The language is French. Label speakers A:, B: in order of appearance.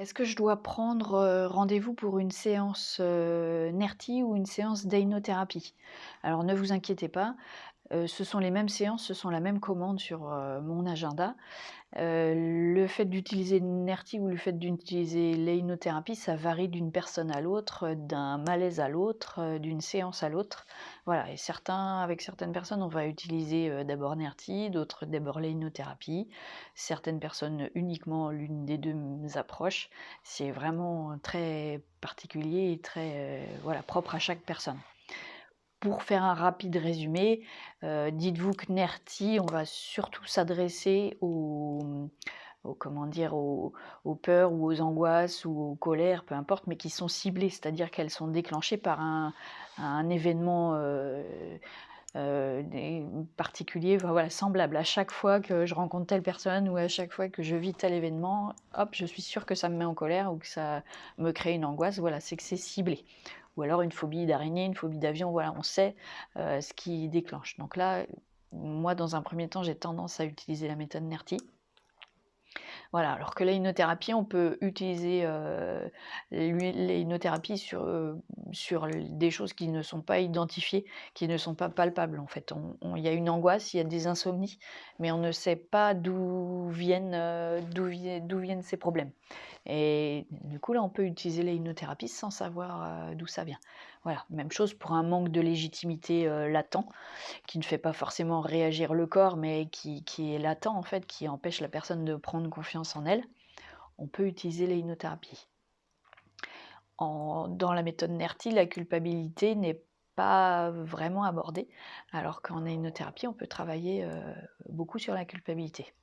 A: Est-ce que je dois prendre, rendez-vous pour une séance, NERTI ou une séance d'hypnothérapie? Alors ne vous inquiétez pas, ce sont les mêmes séances, ce sont la même commande sur, mon agenda. Le fait d'utiliser NERTI ou le fait d'utiliser l'hypnothérapie, ça varie d'une personne à l'autre, d'un malaise à l'autre, d'une séance à l'autre. Voilà, et avec certaines personnes, on va utiliser, d'abord NERTI, d'autres d'abord l'hypnothérapie. Certaines personnes, uniquement l'une des 2 approches. C'est vraiment très particulier et très, voilà, propre à chaque personne. Pour faire un rapide résumé, dites-vous que NERTI, on va surtout s'adresser comment dire, aux peurs ou aux angoisses ou aux colères, peu importe, mais qui sont ciblées, c'est-à-dire qu'elles sont déclenchées par un événement particulier, enfin, voilà, semblable. À chaque fois que je rencontre telle personne ou à chaque fois que je vis tel événement, hop, je suis sûre que ça me met en colère ou que ça me crée une angoisse. Voilà, c'est que c'est ciblé. Ou alors une phobie d'araignée, une phobie d'avion, voilà, on sait ce qui déclenche. Donc là, moi, dans un premier temps, j'ai tendance à utiliser la méthode NERTI. Voilà, alors que l'hypnothérapie, on peut utiliser l'hypnothérapie sur des choses qui ne sont pas identifiées, qui ne sont pas palpables en fait. Il y a une angoisse, il y a des insomnies, mais on ne sait pas d'où viennent ces problèmes. Et du coup, là, on peut utiliser l'hypnothérapie sans savoir d'où ça vient. Voilà, même chose pour un manque de légitimité latent, qui ne fait pas forcément réagir le corps, mais qui est latent en fait, qui empêche la personne de prendre confiance en elle. On peut utiliser l'hypnothérapie. Dans la méthode NERTI, la culpabilité n'est pas vraiment abordée, alors qu'en hypnothérapie, on peut travailler beaucoup sur la culpabilité.